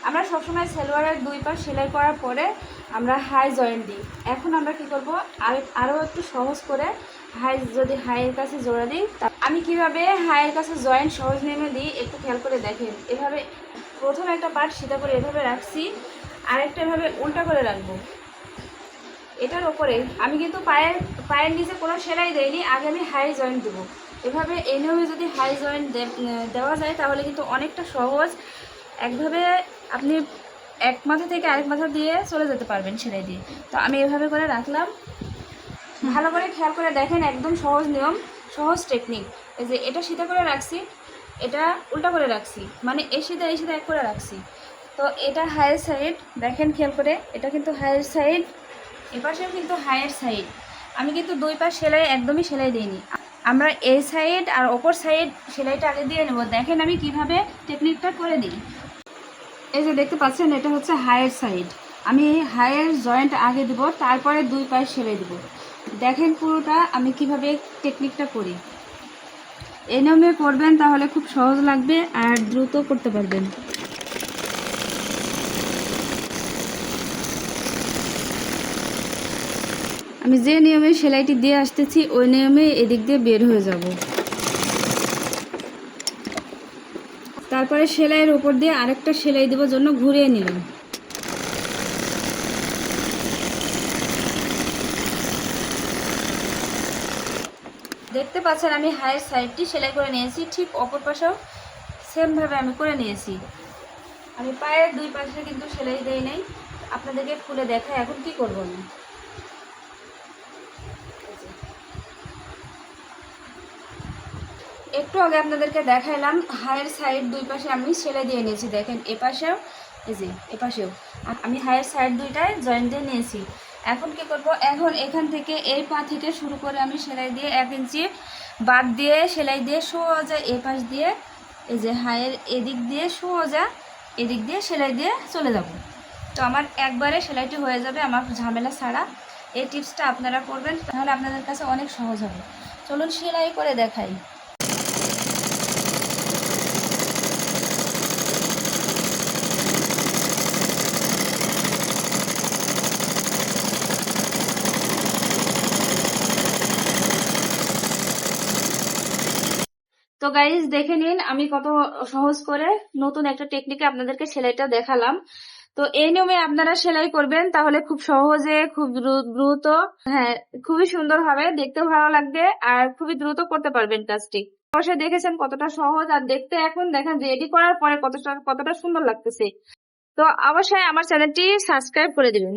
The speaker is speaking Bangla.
আমরা সবসময় সালোয়ারের দুই পাশ সেলাই করার পরে আমরা হাই জয়েন্ট দিই। এখন আমরা কি করব, আরও একটু সহজ করে যদি হাইয়ের কাছে জোড়া দিই, আমি কিভাবে হাইয়ের কাছে জয়েন্ট সহজ নেমে দিই একটু খেয়াল করে দেখেন। এভাবে প্রথম একটা পার্ট সিধা করে এভাবে রাখছি, আরেকটা এভাবে উল্টা করে রাখবো। এটার ওপরে আমি কিন্তু পায়ের নিচে কোনো সেলাই দেইনি, আগে আমি হাই জয়েন্ট দেবো। এভাবে এই নিয়মে যদি হাই জয়েন্ট দেওয়া যায় তাহলে কিন্তু অনেকটা সহজ, একভাবে আপনি এক মাথা থেকে আরেক মাথা দিয়ে চলে যেতে পারবেন সেলাই দিয়ে। তো আমি এভাবে করে রাখলাম, ভালো করে খেয়াল করে দেখেন, একদম সহজ নিয়ম, সহজ টেকনিক। এই যে এটা সিধা করে রাখছি, এটা উল্টা করে রাখছি, মানে এই সিধা এক করে রাখছি। তো এটা হাইয়ের সাইড, দেখেন খেয়াল করে, এটা কিন্তু হাইয়ের সাইড, এপাশেও কিন্তু হাইয়ের সাইড। আমি কিন্তু দুই পাশ সেলাই একদমই সেলাই দিইনি, আমরা এই সাইড আর ওপর সাইড সেলাইটা আগে দিয়ে নেব। দেখেন আমি কিভাবে টেকনিকটা করে দিই। এই যে দেখতে পাচ্ছেন, এটা হচ্ছে হাইয়ের সাইড, আমি হাইয়ের জয়েন্ট আগে দেব, তারপরে দুই পাশ সেলাই দেব। দেখেন পুরোটা আমি কিভাবে টেকনিকটা করি। এই নিয়মে করবেন তাহলে খুব সহজ লাগবে আর দ্রুত করতে পারবেন। আমি যে নিয়মে সেলাইটি দিয়ে আসতেছি ওই নিয়মে এদিক দিয়ে বের হয়ে যাব। তারপরে সেলাইয়ের উপর দিয়ে আরেকটা সেলাই দেওয়ার জন্য ঘুরিয়ে নিলাম। দেখতে পাচ্ছেন আমি হাইয়ের সাইডটি সেলাই করে নিয়েছি, ঠিক অপর পাশেও সেমভাবে আমি করে নিয়েছি। আমি পায়ের দুই পাশে কিন্তু সেলাই দেই নাই, আপনাদেরকে খুলে দেখাই এখন কি করব। আমি একটু আগে আপনাদেরকে দেখাইলাম হাইয়ের সাইড দুই পাশে আমি সেলাই দিয়ে নিয়েছি। দেখেন এপাশেও, এই যে এপাশেও আমি হাইয়ের সাইড দুইটায় জয়েন্ট দিয়ে নিয়েছি। এখন কি করব, এখন এখান থেকে এই পা থেকে শুরু করে আমি সেলাই দিয়ে 1 ইঞ্চি বাদ দিয়ে সেলাই দিয়ে সোজা এই পাশ দিয়ে, এই যে হাইয়ের এদিক দিয়ে সোজা এদিক দিয়ে সেলাই দিয়ে চলে যাব। তো আমার একবারে সেলাইটি হয়ে যাবে, আমার ঝামেলা ছাড়া। এই টিপসটা আপনারা করবেন তাহলে আপনাদের কাছে অনেক সহজ হবে। চলুন সেলাই করে দেখাই। তো গাইজ দেখে নিন আমি কত সহজ করে নতুন একটা টেকনিকে আপনাদেরকে সেলাইটা দেখালাম। তো এই নিয়মে আপনারা সেলাই করবেন তাহলে খুব সহজে, খুব দ্রুত, হ্যাঁ খুবই সুন্দর হবে, দেখতেও ভালো লাগবে আর খুবই দ্রুত করতে পারবেন কাজটি। অবশ্যই দেখেছেন কতটা সহজ, আর দেখতে এখন দেখেন রেডি করার পরে কতটা কতটা সুন্দর লাগতেছে। তো অবশ্যই আমার চ্যানেলটি সাবস্ক্রাইব করে দিবেন।